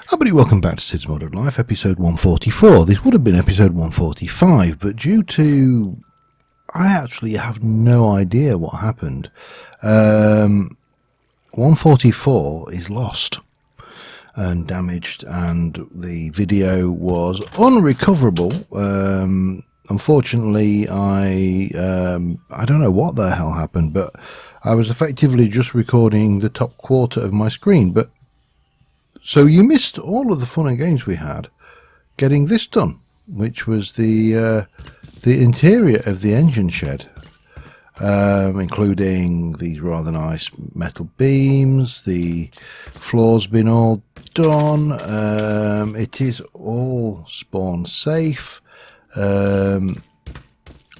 Everybody, welcome back to Cids Modern Life, episode 144. This would have been episode 145, but due to... I actually have no idea what happened. 144 is lost and damaged, and the video was unrecoverable. Unfortunately, I don't know what the hell happened, but I was effectively just recording the top quarter of my screen. But so you missed all of the fun and games we had getting this done, which was the interior of the engine shed, including these rather nice metal beams. The floor's been all done. It is all spawn safe.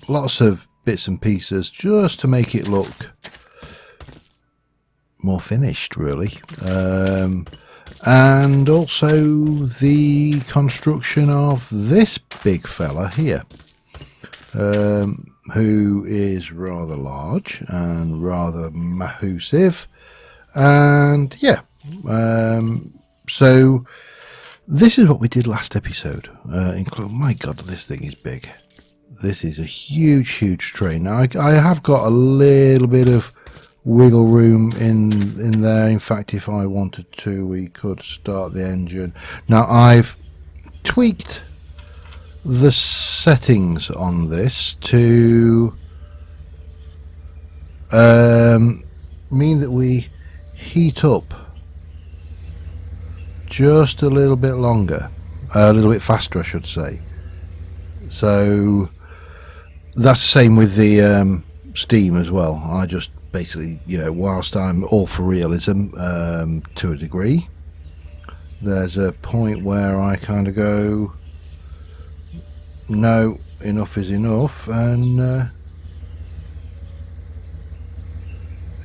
Lots of bits and pieces just to make it look more finished, really. And also the construction of this big fella here, who is rather large and rather massive. And yeah, so this is what we did last episode. My god, this thing is big. This is a huge train. Now I have got a little bit of wiggle room in there. In fact, if I wanted to, we could start the engine. Now I've tweaked the settings on this to mean that we heat up just a little bit longer, a little bit faster I should say. So that's the same with the steam as well. I just basically, you know, whilst I'm all for realism to a degree, there's a point where I kind of go, no, enough is enough, and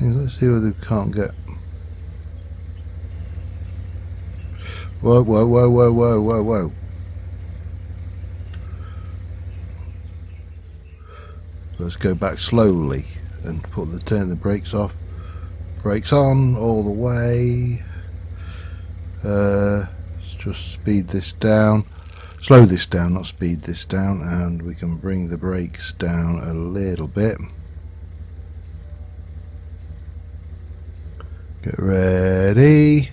let's see whether we can't get... Whoa. Let's go back slowly and turn the brakes off. Brakes on all the way. Let's just speed this down. Slow this down, not speed this down, and we can bring the brakes down a little bit. Get ready.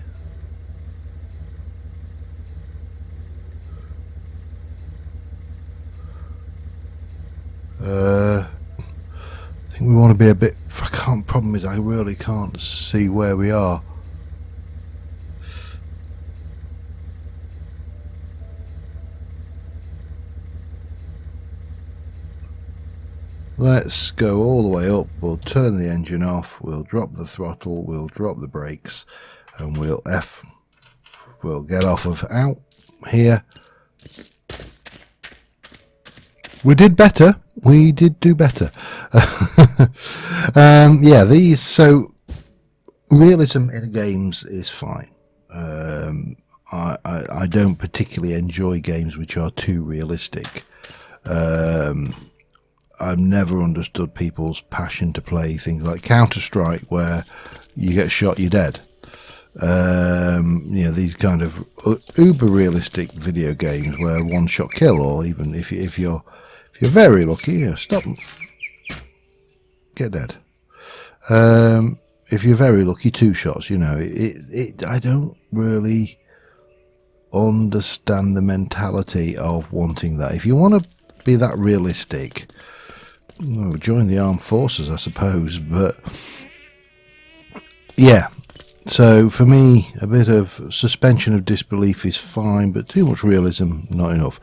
I think we want to be a bit... Problem is I really can't see where we are. Let's go all the way up. We'll turn the engine off, we'll drop the throttle, we'll drop the brakes, and we'll get off of out here. We did better. We did do better. Yeah, so realism in games is fine. I don't particularly enjoy games which are too realistic. I've never understood people's passion to play things like Counter-Strike, where you get shot, you're dead. You know, these kind of uber realistic video games where one shot kill, or even if you're very lucky, stop, get dead. If you're very lucky, 2 shots. You know, I don't really understand the mentality of wanting that. If you want to be that realistic, well, join the armed forces, I suppose. But yeah, so for me, a bit of suspension of disbelief is fine, but too much realism, not enough.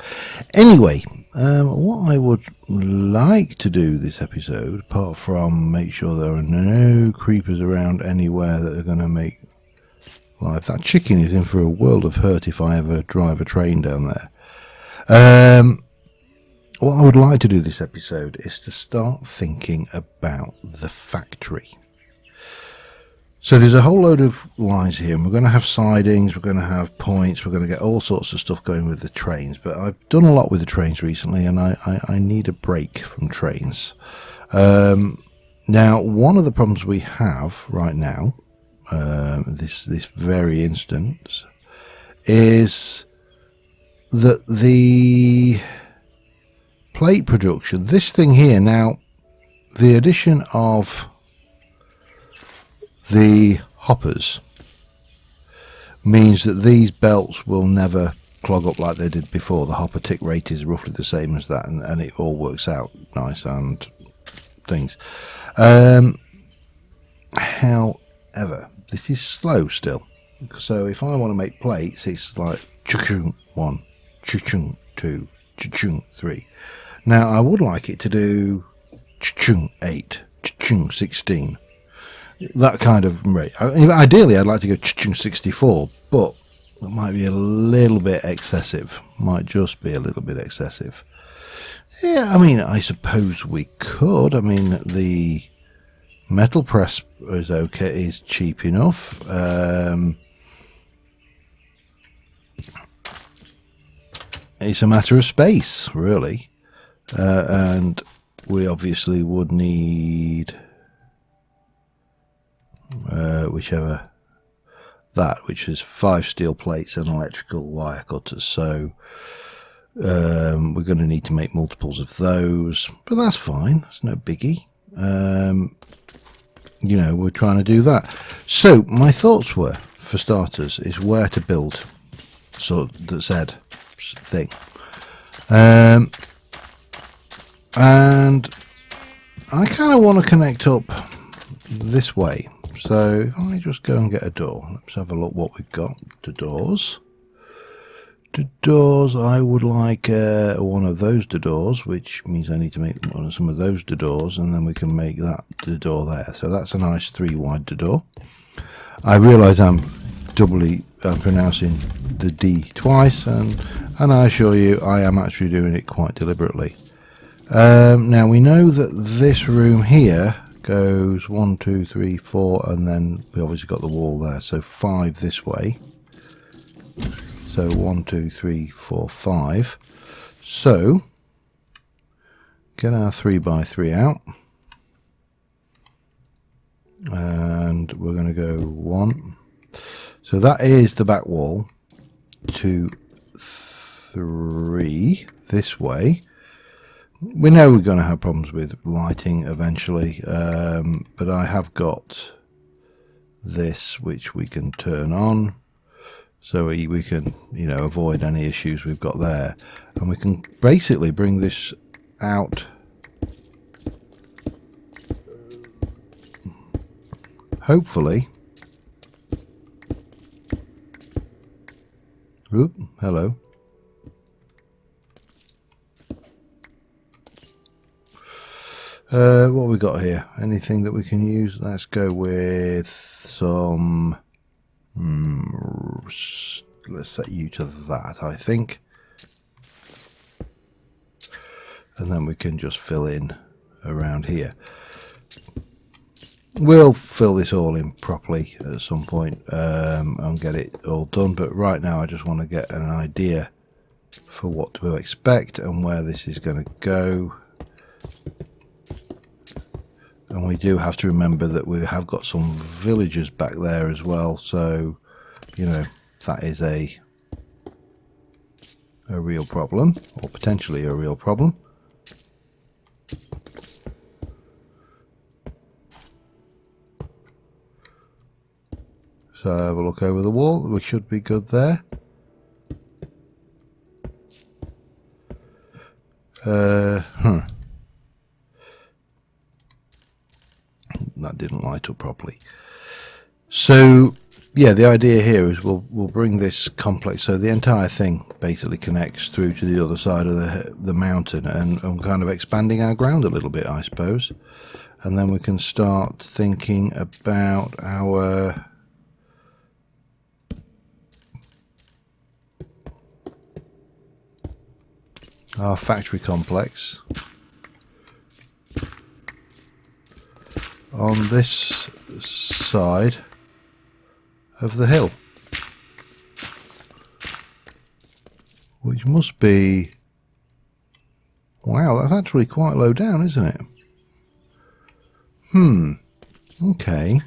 Anyway, what I would like to do this episode, apart from make sure there are no creepers around anywhere that are going to make life... That chicken is in for a world of hurt if I ever drive a train down there. What I would like to do this episode is to start thinking about the factory. So there's a whole load of lines here, and we're going to have sidings, we're going to have points, we're going to get all sorts of stuff going with the trains. But I've done a lot with the trains recently, and I need a break from trains. Now, one of the problems we have right now, this very instance, is that the plate production, this thing here now, the addition of the hoppers means that these belts will never clog up like they did before. The hopper tick rate is roughly the same as that, and it all works out nice and things. However, this is slow still, so if I want to make plates, it's like chuchung 1, chuchung 2, chuchung 3. Now I would like it to do chuchung 8, chuchung 16, that kind of rate. Ideally I'd like to go chuchung 64, but it might be a little bit excessive, might just be a little bit excessive. Yeah, I mean, I suppose we could. I mean, the metal press is okay, is cheap enough. It's a matter of space, really. And we obviously would need whichever, that, which is 5 steel plates and electrical wire cutters. So we're going to need to make multiples of those, but that's fine. It's no biggie. You know, we're trying to do that. So my thoughts were, for starters, is where to build sort of the said thing. And I kind of want to connect up this way. So if I just go and get a door, let's have a look what we've got. The doors. The doors, I would like one of those doors, which means I need to make some of those doors, and then we can make that the door there. So that's a nice 3 wide door. I realise I'm pronouncing the D twice, and I assure you I am actually doing it quite deliberately. Now we know that this room here goes 1, 2, 3, 4, and then we obviously got the wall there, so 5 this way. So 1, 2, 3, 4, 5. So get our 3x3 out, and we're going to go 1. So that is the back wall. 2, 3 this way. We know we're going to have problems with lighting eventually, but I have got this which we can turn on. So we can, you know, avoid any issues we've got there. And we can basically bring this out hopefully. Oop, hello. What we got here? Anything that we can use? Let's go with some... let's set you to that, I think. And then we can just fill in around here. We'll fill this all in properly at some point and get it all done, but right now I just want to get an idea for what to expect and where this is going to go. And we do have to remember that we have got some villagers back there as well, so you know that is a real problem, or potentially a real problem. So have a look over the wall. We should be good there. That didn't light up properly. So yeah, the idea here is we'll bring this complex, so the entire thing basically connects through to the other side of the mountain, and kind of expanding our ground a little bit, I suppose. And then we can start thinking about our factory complex on this side of the hill, which must be, wow, that's actually quite low down, isn't it? Okay.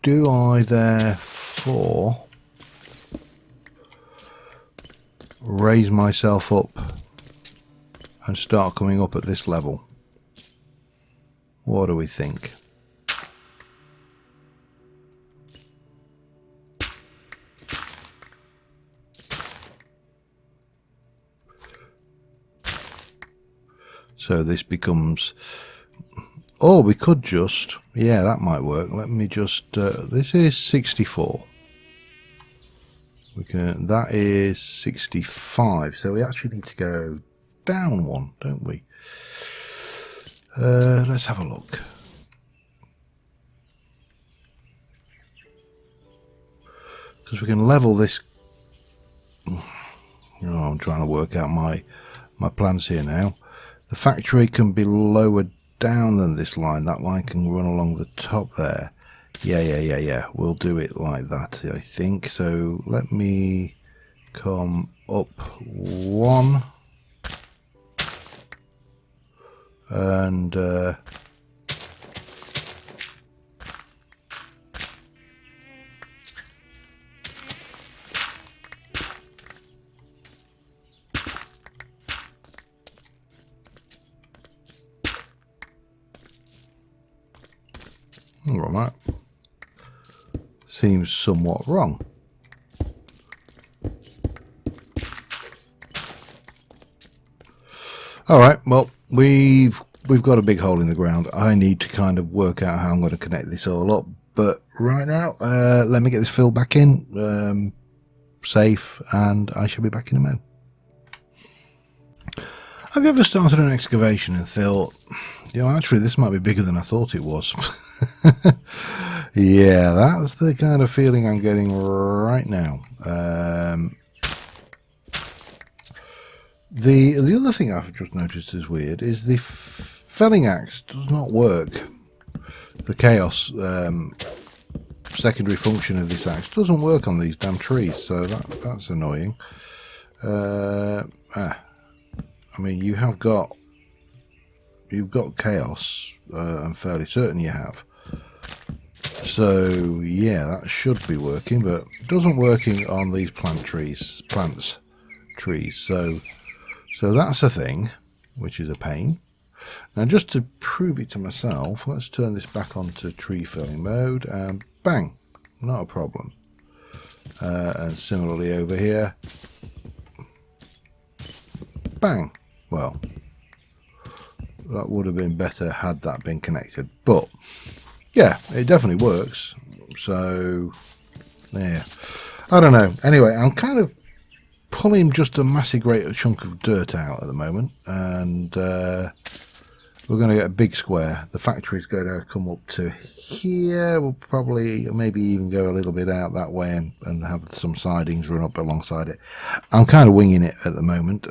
do I therefore raise myself up and start coming up at this level? What do we think? So this becomes, oh, we could just, yeah, that might work. Let me just, this is 64. We can, that is 65. So we actually need to go down one, don't we? Let's have a look. Because we can level this. Oh, I'm trying to work out my plans here now. The factory can be lower down than this line. That line can run along the top there. Yeah. We'll do it like that, I think. So let me come up one. And all right, seems somewhat wrong. All right, well, we've got a big hole in the ground. I need to kind of work out how I'm going to connect this all up. But right now, let me get this filled back in, safe, and I shall be back in a moment. Have you ever started an excavation and thought, you know, actually this might be bigger than I thought it was? Yeah, that's the kind of feeling I'm getting right now. The other thing I've just noticed is weird is the felling axe does not work. The chaos secondary function of this axe doesn't work on these damn trees, so that's annoying. I mean, you've got chaos. I'm fairly certain you have. So yeah, that should be working, but it doesn't working on these trees. So that's a thing, which is a pain. Now, just to prove it to myself, let's turn this back onto tree felling mode, and bang, not a problem. And similarly over here, bang. Well, that would have been better had that been connected, but yeah, it definitely works. So yeah, I don't know. Anyway, I'm kind of pulling just a massive great chunk of dirt out at the moment, and we're going to get a big square. The factory's going to come up to here. We'll probably maybe even go a little bit out that way and have some sidings run up alongside it. I'm kind of winging it at the moment,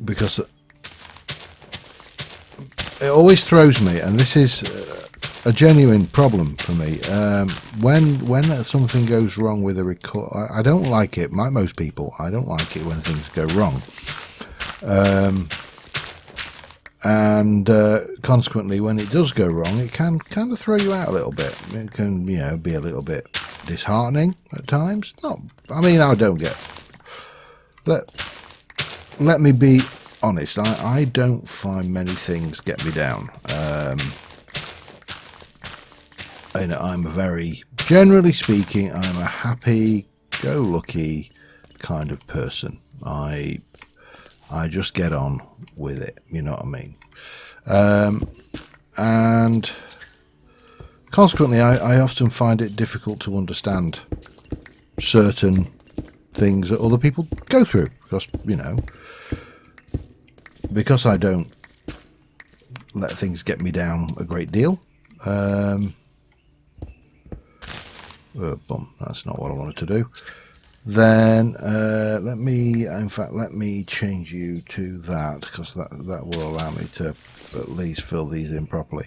because it always throws me, and this is a genuine problem for me. When something goes wrong with a record, I don't like it. Like most people, I don't like it when things go wrong. And consequently, when it does go wrong, it can kind of throw you out a little bit. It can, you know, be a little bit disheartening at times. Not, I mean, I don't get. Let me be honest. I don't find many things get me down. I'm a very, generally speaking, I'm a happy-go-lucky kind of person. I just get on with it, you know what I mean? And consequently, I often find it difficult to understand certain things that other people go through, because, you know, because I don't let things get me down a great deal. That's not what I wanted to do. Then let me change you to that, because that will allow me to at least fill these in properly.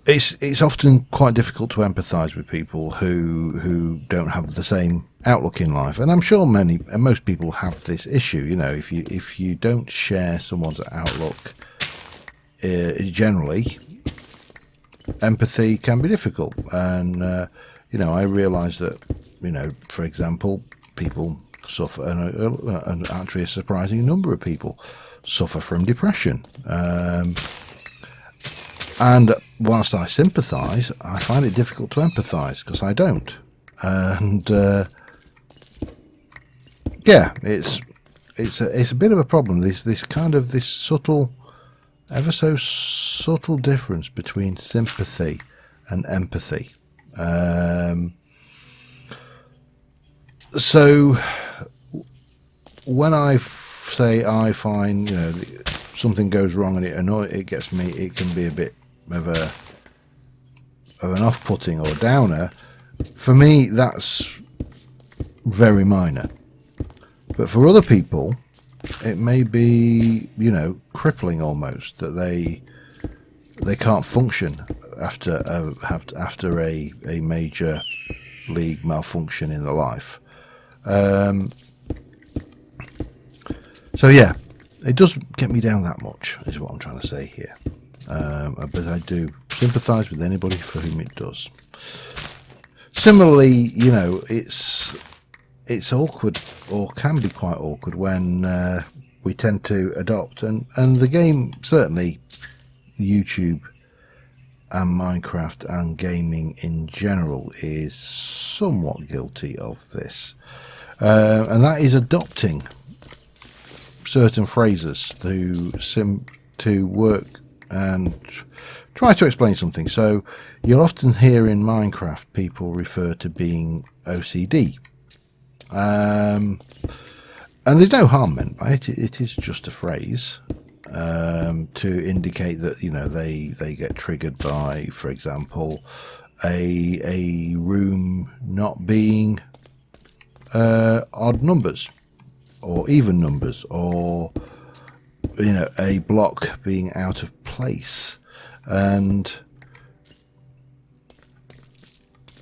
It's often quite difficult to empathise with people who don't have the same outlook in life, and I'm sure most people have this issue. You know, if you don't share someone's outlook, generally, empathy can be difficult, and you know, I realise that, you know, for example, people suffer, and actually a surprising number of people suffer from depression. And whilst I sympathise, I find it difficult to empathise because I don't. And yeah, it's a bit of a problem. This kind of this subtle, ever so subtle difference between sympathy and empathy. So when I say I find, you know, something goes wrong and it gets me, it can be a bit of an off-putting or downer. For me, that's very minor, but for other people, it may be, you know, crippling almost, that they can't function after a major league malfunction in their life. So yeah, it doesn't get me down that much, is what I'm trying to say here. But I do sympathise with anybody for whom it does. Similarly, you know, it's awkward, or can be quite awkward, when we tend to adopt, and the game, certainly YouTube and Minecraft and gaming in general, is somewhat guilty of this, and that is adopting certain phrases to work and try to explain something. So you'll often hear in Minecraft people refer to being OCD, and there's no harm meant by it. It is just a phrase to indicate that, you know, they get triggered by, for example, a room not being odd numbers or even numbers, or, you know, a block being out of place. And,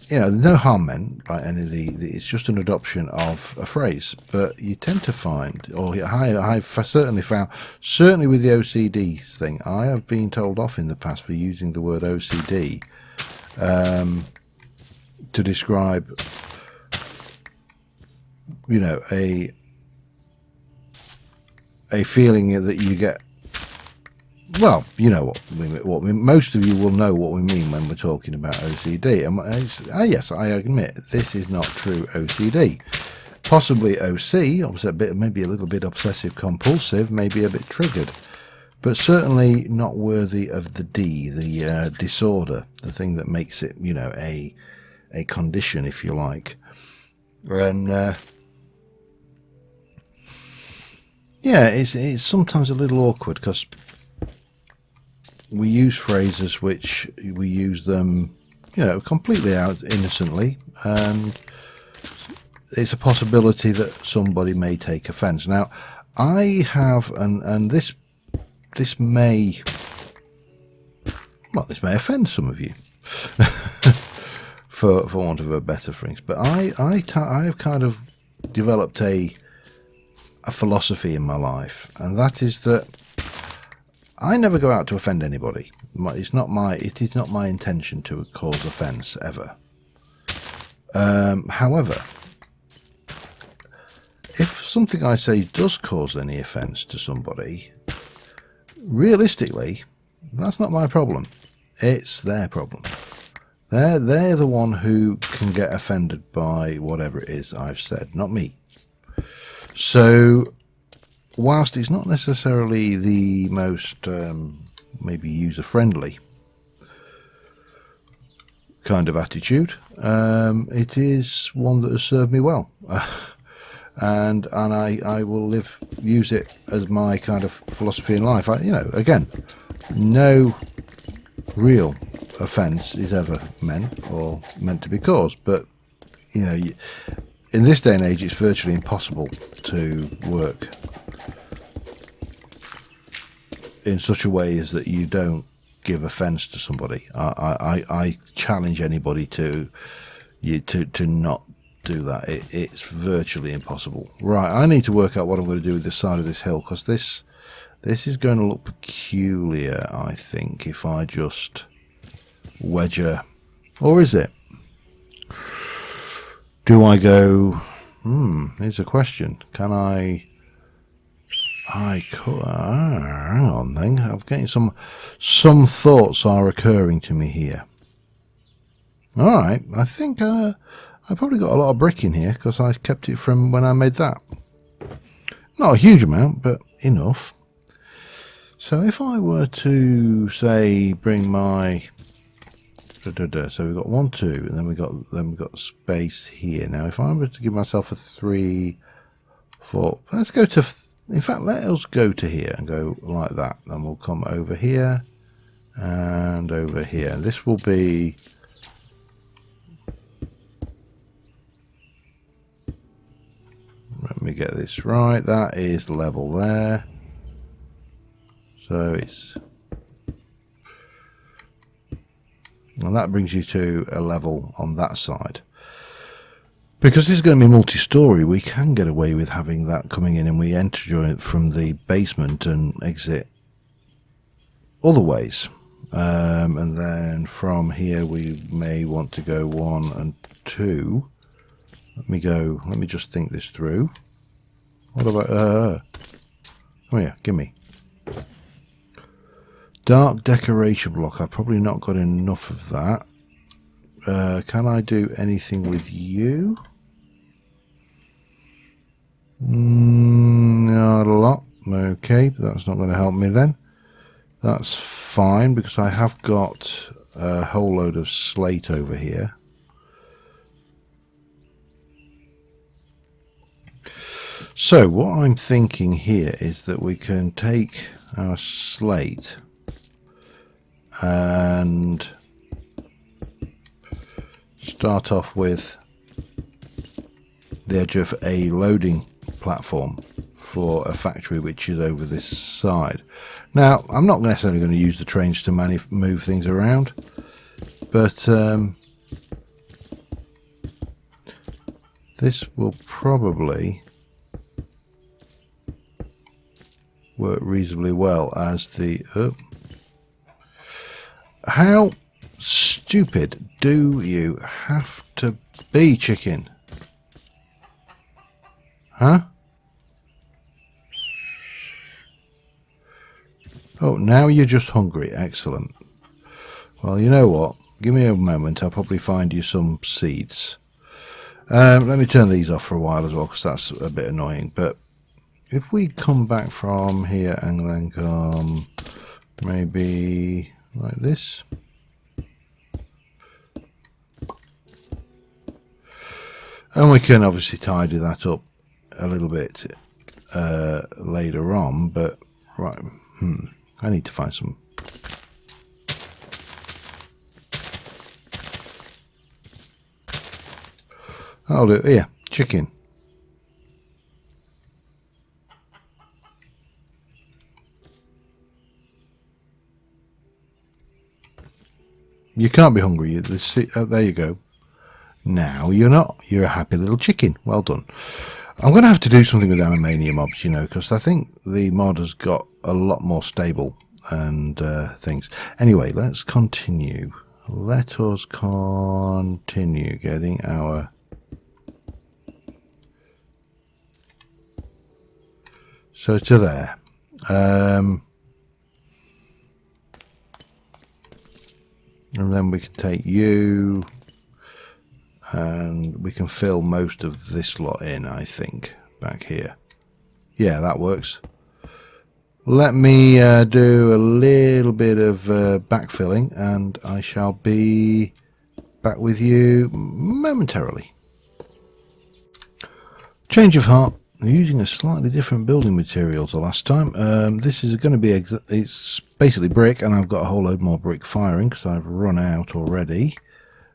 you know, there's no harm meant by any of it's just an adoption of a phrase. But you tend to find, or I've certainly found, certainly with the OCD thing, I have been told off in the past for using the word OCD to describe, you know, a feeling that you get. Well, you know most of you will know what we mean when we're talking about OCD. And yes, I admit this is not true OCD. Possibly OC, obviously maybe a little bit obsessive compulsive, maybe a bit triggered, but certainly not worthy of the D, the disorder, the thing that makes it, you know, a condition, if you like. And yeah, it's sometimes a little awkward because we use phrases which we use them, you know, completely out innocently, and it's a possibility that somebody may take offence. Now, I have, and this may offend some of you, for want of a better phrase, but I have kind of developed a philosophy in my life, and that is that I never go out to offend anybody. It is not my intention to cause offence ever. However, if something I say does cause any offence to somebody, realistically, that's not my problem. It's their problem. They're the one who can get offended by whatever it is I've said, not me. So, whilst it's not necessarily the most maybe user-friendly kind of attitude, it is one that has served me well, and I will use it as my kind of philosophy in life. You know, again, no real offence is ever meant to be caused, but you know, in this day and age, it's virtually impossible to work in such a way as that you don't give offence to somebody. I challenge anybody to not do that. It's virtually impossible. Right, I need to work out what I'm going to do with this side of this hill, because this is going to look peculiar, I think, if I just wedger, or is it? Do I go? Here's a question. Can I could. Hang on, then. I'm getting some thoughts are occurring to me here. All right, I think I probably got a lot of brick in here because I kept it from when I made that. Not a huge amount, but enough. So if I were to say bring my so we've got 1, 2, and then we got space here. Now if I were to give myself a 3, 4, let's go to. In fact, let us go to here and go like that. Then we'll come over here and over here. And this will be. Let me get this right. That is level there. So it's. And that brings you to a level on that side. Because this is going to be multi-story, we can get away with having that coming in and we enter it from the basement and exit other ways. And then from here we may want to go 1 and 2. Let me just think this through. What about, oh yeah, gimme. Dark decoration block, I've probably not got enough of that. Can I do anything with you? Not a lot. Okay, but that's not going to help me then. That's fine because I have got a whole load of slate over here. So what I'm thinking here is that we can take our slate and start off with the edge of a loading platform for a factory which is over this side. Now I'm not necessarily going to use the trains to move things around, but this will probably work reasonably well as the how stupid do you have to be, chicken? Huh? Oh, now you're just hungry. Excellent. Well, you know what? Give me a moment. I'll probably find you some seeds. Let me turn these off for a while as well, because that's a bit annoying. But if we come back from here and then come maybe like this. And we can obviously tidy that up a little bit later on, but right, I need to find some. I'll do it. Yeah, chicken. You can't be hungry. There you go. Now you're not. You're a happy little chicken. Well done. I'm going to have to do something with Animania mobs, you know, because I think the mod has got a lot more stable and things. Anyway, let's continue. Let us continue getting our... So to there. And then we can take you... and we can fill most of this lot in, I think, back here. Yeah, that works. Let me do a little bit of backfilling and I shall be back with you momentarily. Change of heart. I'm using a slightly different building material the last time. This is going to be, it's basically brick, and I've got a whole load more brick firing because I've run out already.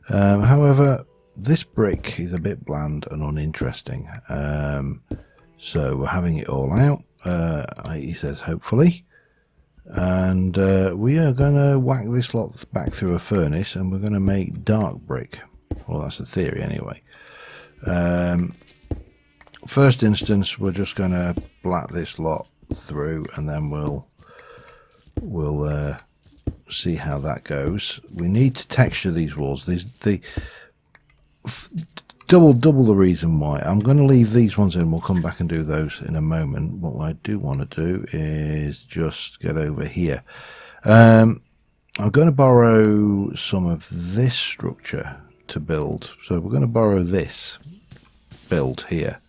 However, this brick is a bit bland and uninteresting, so we're having it all out, he says, hopefully, and we are going to whack this lot back through a furnace and we're going to make dark brick. Well, that's the theory anyway. First instance, we're just going to black this lot through and then we'll see how that goes. We need to texture these walls. Double the reason why. I'm going to leave these ones in. We'll come back and do those in a moment. What I do want to do is just get over here. I'm going to borrow some of this structure to build. So we're going to borrow this build here,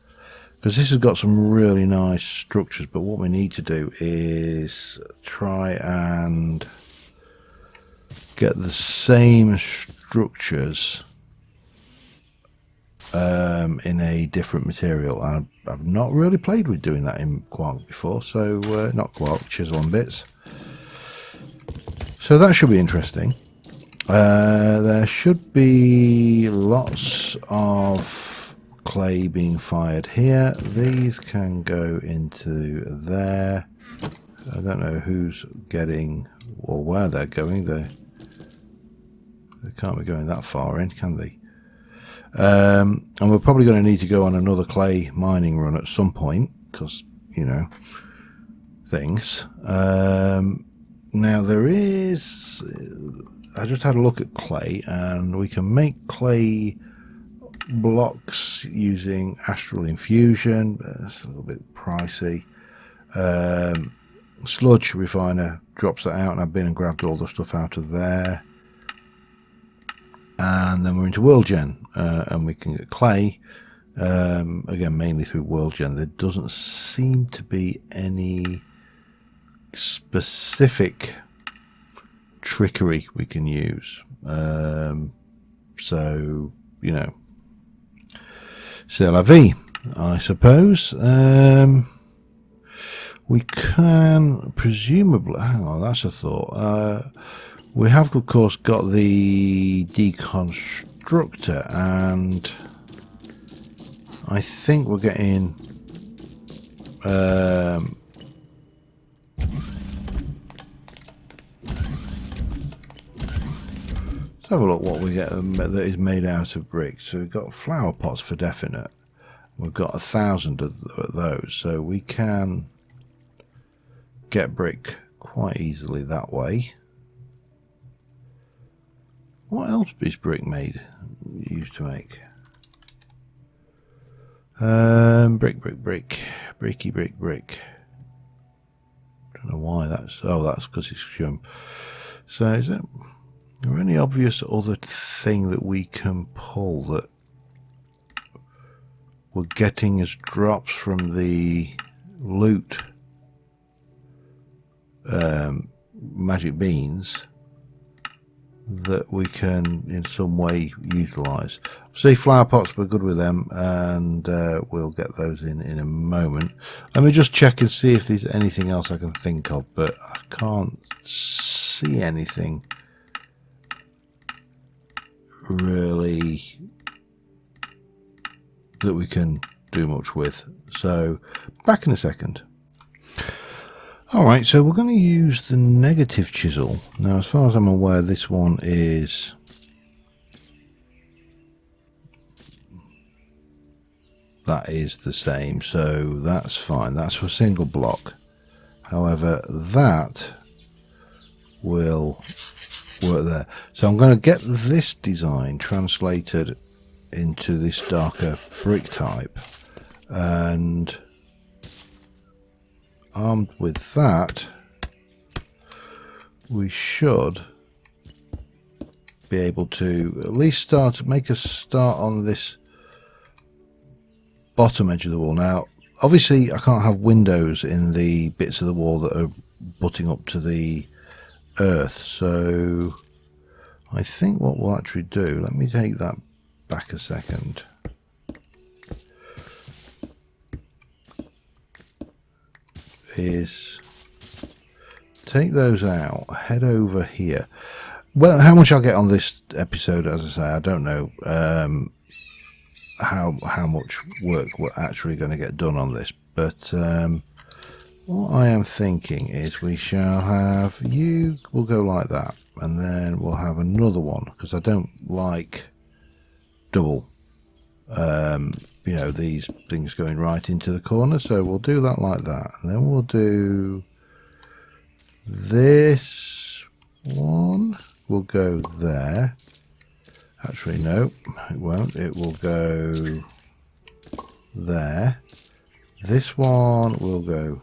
because this has got some really nice structures, but what we need to do is try and get the same structures in a different material, and I've not really played with doing that in Quark before, so not Quark, chisel and bits. So that should be interesting. There should be lots of clay being fired here. These can go into there. I don't know who's getting or where they're going. They can't be going that far in, can they? And we're probably going to need to go on another clay mining run at some point, because, you know, things. Now there is, I just had a look at clay, and we can make clay blocks using astral infusion. It's a little bit pricey. Sludge refiner drops that out, and I've been and grabbed all the stuff out of there. And then we're into world gen, and we can get clay, again mainly through world gen. There doesn't seem to be any specific trickery we can use, so, you know, c'est la vie, I suppose. We can presumably, hang on, that's a thought. We have, of course, got the deconstructor, and I think we're getting let's have a look what we get that is made out of bricks. So we've got flower pots for definite. We've got 1,000 of those, so we can get brick quite easily that way. What else is brick made? Used to make brick. Don't know why that's. Oh, that's because it's shum. So is there any obvious other thing that we can pull that we're getting as drops from the loot magic beans that we can in some way utilize? See, flower pots, we're good with them, and we'll get those in a moment. Let me just check and see if there's anything else I can think of, but I can't see anything really that we can do much with. So back in a second. Alright, so we're going to use the negative chisel. Now, as far as I'm aware, this one is the same, so that's fine. That's for a single block. However, that will work there. So I'm going to get this design translated into this darker brick type, and armed with that, we should be able to at least make a start on this bottom edge of the wall. Now, obviously, I can't have windows in the bits of the wall that are butting up to the earth, so I think what we'll actually do, let me take that back a second. Is take those out, head over here. Well, how much I'll get on this episode, as I say, I don't know how much work we're actually going to get done on this, but what I am thinking is we shall have, you will go like that, and then we'll have another one, because I don't like double you know, these things going right into the corner, so we'll do that like that, and then we'll do this One will go there. Actually, no, it won't. It will go there. This one will go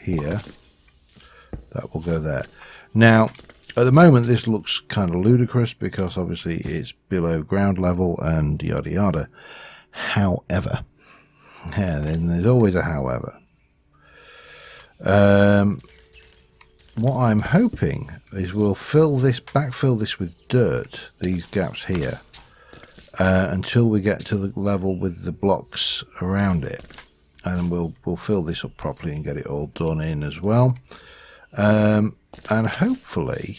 here. That will go there. Now, at the moment, this looks kind of ludicrous because obviously it's below ground level and yada yada. However, yeah, then there's always a however. What I'm hoping is we'll backfill this with dirt, these gaps here, until we get to the level with the blocks around it, and we'll fill this up properly and get it all done in as well. And hopefully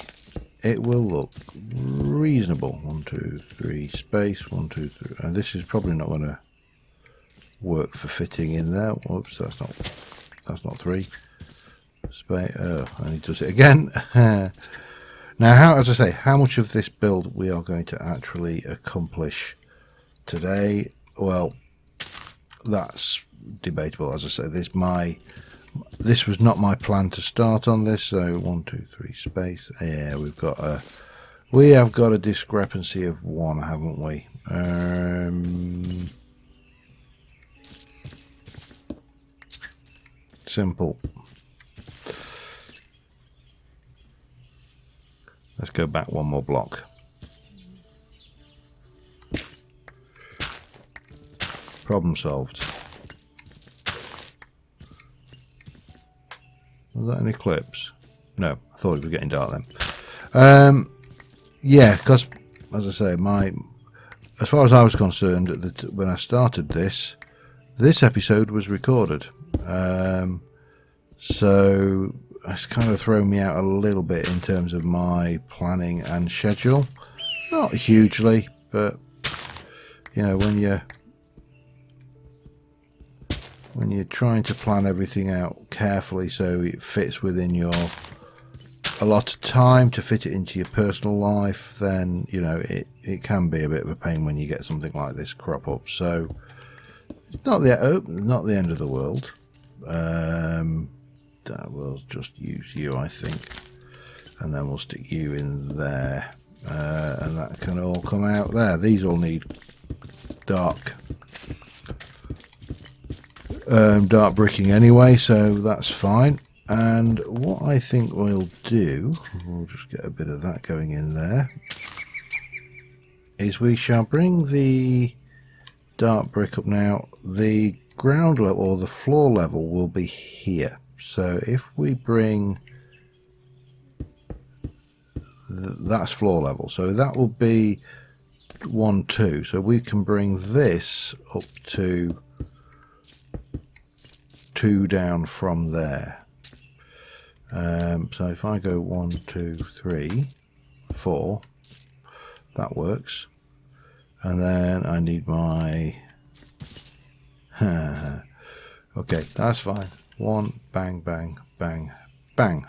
it will look reasonable. 1, 2, 3 space, 1, 2, 3, and this is probably not going to work for fitting in there. Whoops, that's not 3 space. Oh, and he does it again. Now, as I say, how much of this build we are going to actually accomplish today, well, that's debatable. As I say, this was not my plan to start on this. So 1, 2, 3 space. Yeah, we have got a discrepancy of 1, haven't we? Simple. Let's go back 1 more block. Problem solved. Was that an eclipse? No, I thought it was getting dark then. Yeah, because as I say, as far as I was concerned, when I started this episode was recorded. So it's kind of thrown me out a little bit in terms of my planning and schedule. Not hugely, but you know, when you're trying to plan everything out carefully so it fits within your allotted time to fit it into your personal life, then you know it can be a bit of a pain when you get something like this crop up. So it's not the end of the world. We'll just use you, I think, and then we'll stick you in there, and that can all come out there. These all need dark bricking anyway, so that's fine. And what I think we'll do, we'll just get a bit of that going in there, is we shall bring the dark brick up now. The ground level or the floor level will be here. So if we bring that's floor level, so that will be 1, 2. So we can bring this up to 2 down from there. So if I go 1, 2, 3, 4, that works. And then I need my okay, that's fine. 1, bang, bang, bang, bang,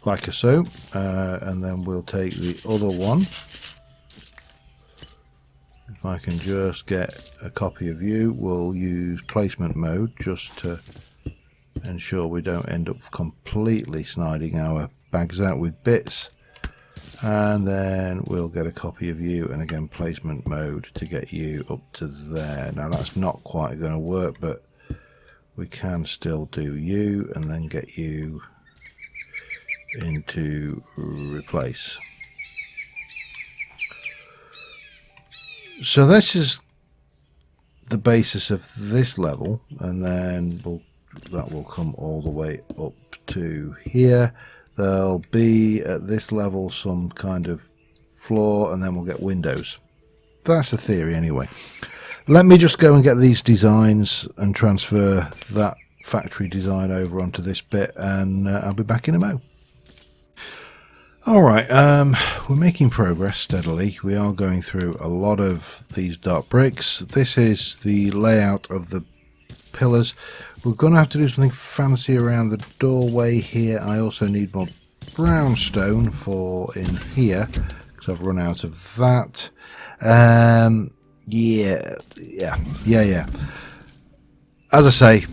like so. And then we'll take the other one. If I can just get a copy of you, we'll use placement mode just to ensure we don't end up completely sniding our bags out with bits. And then we'll get a copy of you, and again placement mode to get you up to there. Now that's not quite going to work, but we can still do you and then get you into replace. So this is the basis of this level, and then that will come all the way up to here. There'll be at this level some kind of floor, and then we'll get windows. That's the theory anyway. Let me just go and get these designs and transfer that factory design over onto this bit, and I'll be back in a mo. Alright, we're making progress steadily. We are going through a lot of these dark bricks. This is the layout of the pillars. We're going to have to do something fancy around the doorway here. I also need more brownstone for in here because I've run out of that. Yeah. As I say,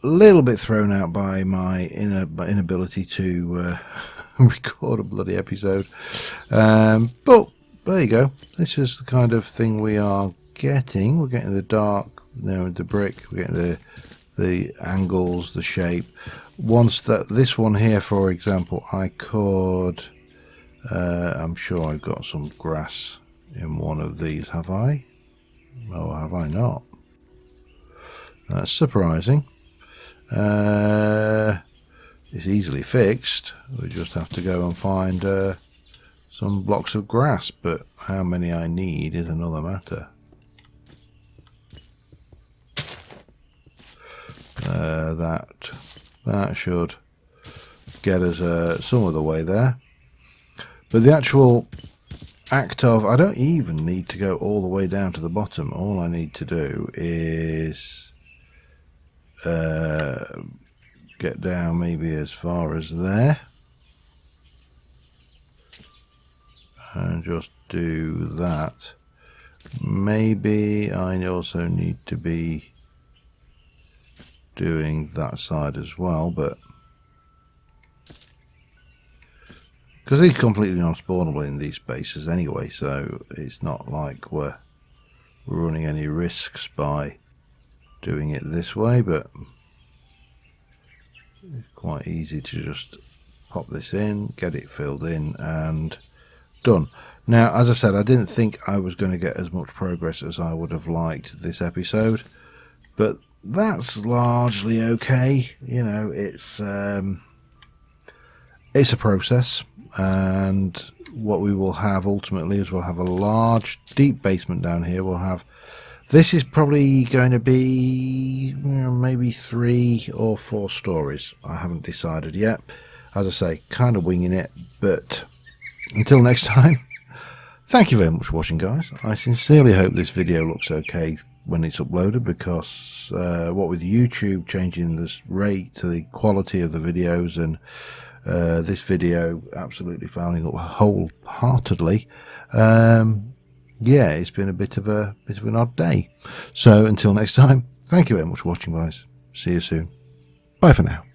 little bit thrown out by my inability to record a bloody episode, but there you go. This is the kind of thing we are getting. We're getting the dark, the brick, we're getting the angles, the shape. Once that, this one here, for example, I could, I'm sure I've got some grass in one of these, have I? Oh, have I not? That's surprising. It's easily fixed. We just have to go and find some blocks of grass, but how many I need is another matter. That should get us some of the way there. But the actual act of, I don't even need to go all the way down to the bottom. All I need to do is get down maybe as far as there and just do that. Maybe I also need to be doing that side as well, but because he's completely non-spawnable in these spaces anyway, so it's not like we're running any risks by doing it this way, but it's quite easy to just pop this in, get it filled in, and done. Now, as I said, I didn't think I was going to get as much progress as I would have liked this episode, but that's largely okay. You know, it's a process, and what we will have ultimately is we'll have a large, deep basement down here. We'll have, this is probably going to be maybe 3 or 4 stories. I haven't decided yet. As I say, kind of winging it, but until next time, thank you very much for watching, guys. I sincerely hope this video looks okay when it's uploaded, because what with YouTube changing this rate to the quality of the videos, and this video absolutely fouling up wholeheartedly, yeah, it's been a bit of an odd day. So until next time, thank you very much for watching, guys. See you soon. Bye for now.